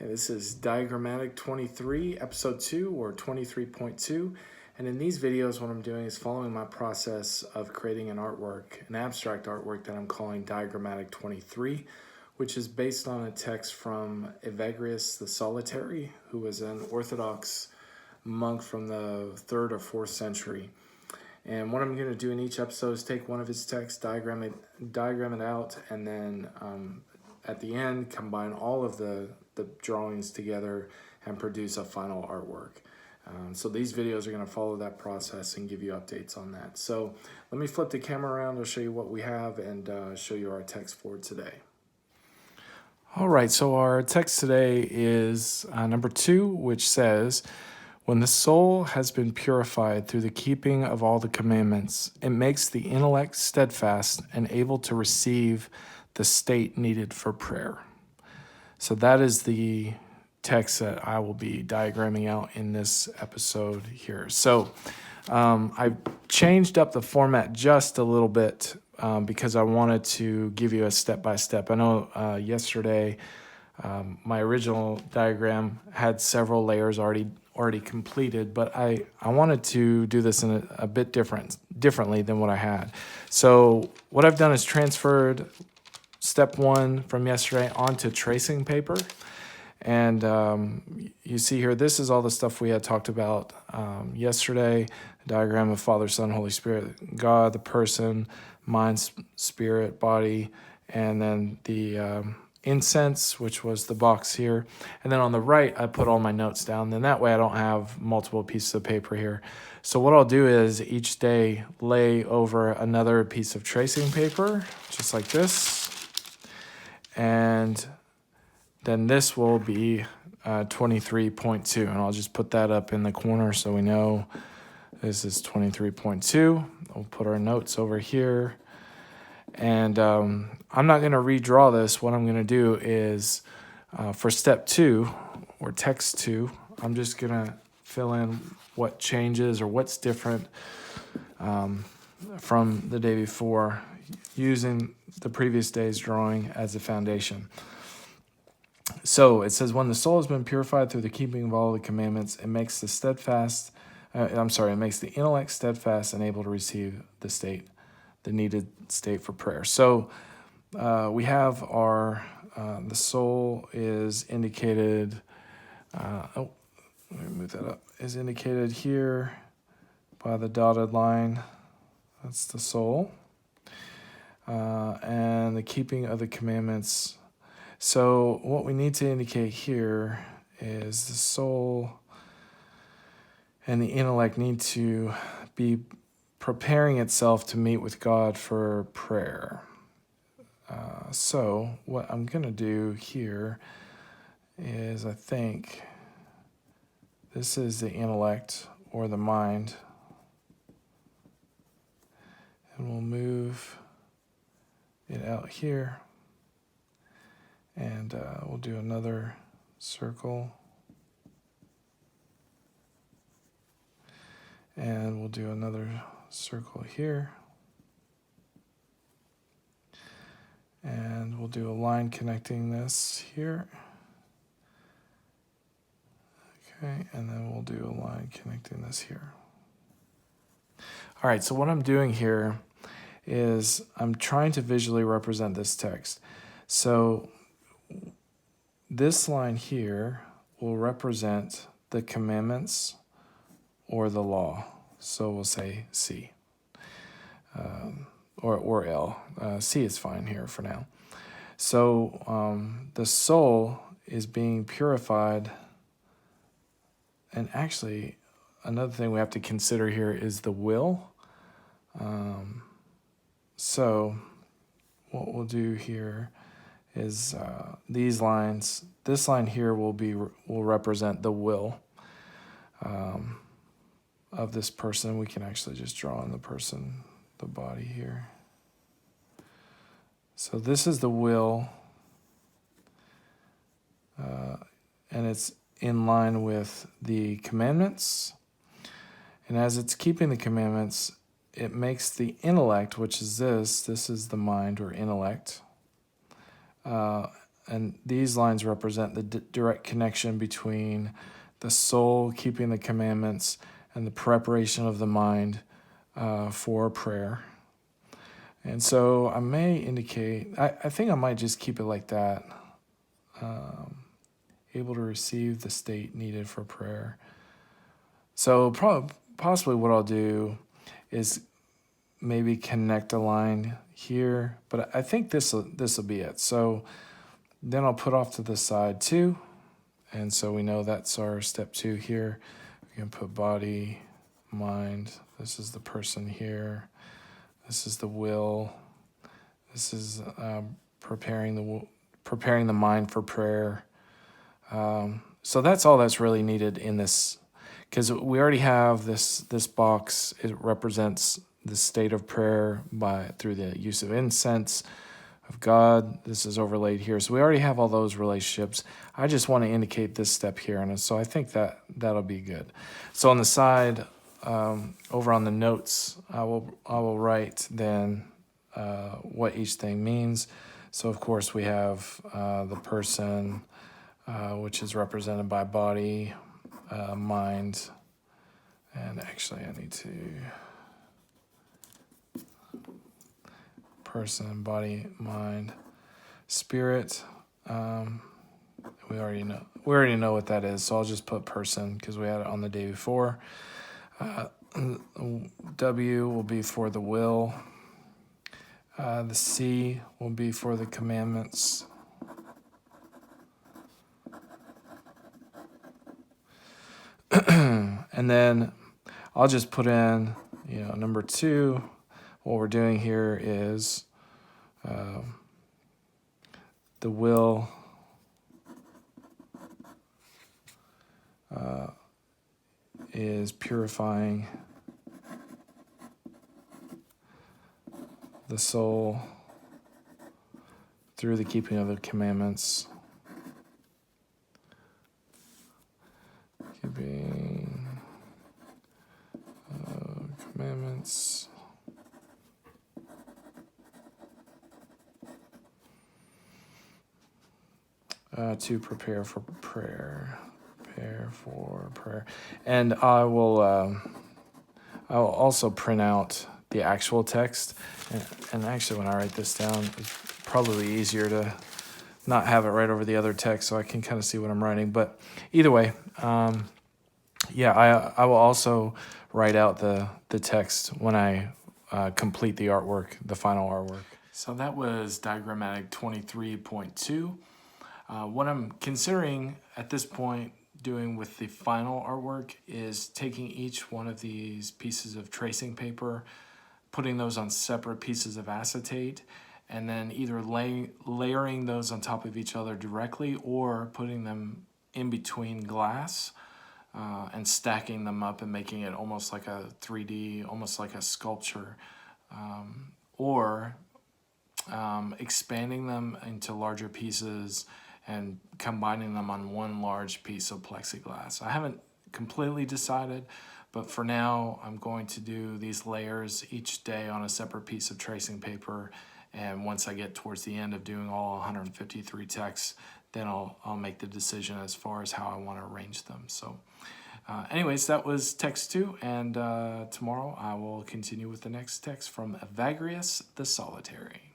This is Diagrammatic 23, Episode 2, or 23.2. And in these videos, what I'm doing is following my process of creating an artwork, an abstract artwork that I'm calling Diagrammatic 23, which is based on a text from Evagrios the Solitary, who was an Orthodox monk from the 3rd or 4th century. And what I'm going to do in each episode is take one of his texts, diagram it out, and then at the end, combine all of the drawings together and produce a final artwork. So these videos are going to follow that process and give you updates on that. So let me flip the camera around. I'll show you what we have and show you our text for today. All right, so our text today is number 2, which says, "When the soul has been purified through the keeping of all the commandments, it makes the intellect steadfast and able to receive the state needed for prayer." So that is the text that I will be diagramming out in this episode here. So I've changed up the format just a little bit because I wanted to give you a step-by-step. I know yesterday my original diagram had several layers already completed, but I wanted to do this in a bit differently than what I had. So what I've done is transferred step 1 from yesterday onto tracing paper. And you see here, this is all the stuff we had talked about yesterday. Diagram of Father, Son, Holy Spirit, God, the person, mind, spirit, body, and then the incense, which was the box here. And then on the right, I put all my notes down. Then that way I don't have multiple pieces of paper here. So what I'll do is each day lay over another piece of tracing paper, just like this. And then this will be 23.2. And I'll just put that up in the corner so we know this is 23.2. We'll put our notes over here. And I'm not going to redraw this. What I'm going to do is for step 2 or text 2, I'm just going to fill in what changes or what's different from the day before using the previous day's drawing as a foundation. So it says, when the soul has been purified through the keeping of all the commandments, it makes the intellect steadfast and able to receive the needed state for prayer. So we have the soul is indicated, let me move that up, is indicated here by the dotted line. That's the soul. And the keeping of the commandments. So what we need to indicate here is the soul and the intellect need to be preparing itself to meet with God for prayer. So what I'm going to do here is, I think this is the intellect or the mind. And we'll move it out here. And we'll do another circle. And we'll do another circle here. And we'll do a line connecting this here. Okay, and then we'll do a line connecting this here. All right, so what I'm doing here is I'm trying to visually represent this text. So this line here will represent the commandments or the law. So we'll say C or L. C is fine here for now. So the soul is being purified. And actually, another thing we have to consider here is the will. So what we'll do here is these lines. This line here will represent the will of this person. We can actually just draw on the person, the body here. So this is the will, and it's in line with the commandments. And as it's keeping the commandments, it makes the intellect, which is this is the mind or intellect, and these lines represent the direct connection between the soul keeping the commandments and the preparation of the mind for prayer. And so I may indicate, I think I might just keep it like that. Able to receive the state needed for prayer. So possibly what I'll do is maybe connect a line here, but I think this will be it. So then I'll put off to the side 2, and so we know that's our step 2 here. We can put body, mind. This is the person here. This is the will. This is preparing the mind for prayer. So that's all that's really needed in this, because we already have this box. It represents the state of prayer through the use of incense of God. This is overlaid here. So we already have all those relationships. I just want to indicate this step here. And so I think that'll be good. So on the side, over on the notes, I will write then what each thing means. So of course we have the person, which is represented by body, mind, and actually I need to person, body, mind, spirit. We already know what that is, so I'll just put person because we had it on the day before. W will be for the will. The C will be for the commandments. And then I'll just put in, number 2. What we're doing here is the will is purifying the soul through the keeping of the commandments. Keeping commandments. To prepare for prayer. Prepare for prayer. And I will also print out the actual text. And actually, when I write this down, it's probably easier to not have it right over the other text so I can kind of see what I'm writing. But either way, I will also write out the text when I complete the artwork, the final artwork. So that was diagrammatic 23.2. What I'm considering at this point doing with the final artwork is taking each one of these pieces of tracing paper, putting those on separate pieces of acetate, and then either layering those on top of each other directly or putting them in between glass and stacking them up and making it almost like a 3D, almost like a sculpture, or expanding them into larger pieces and combining them on one large piece of plexiglass. I haven't completely decided, but for now I'm going to do these layers each day on a separate piece of tracing paper, and once I get towards the end of doing all 153 texts, then I'll make the decision as far as how I want to arrange them. So anyways, that was text 2, and tomorrow I will continue with the next text from Evagrios the Solitary.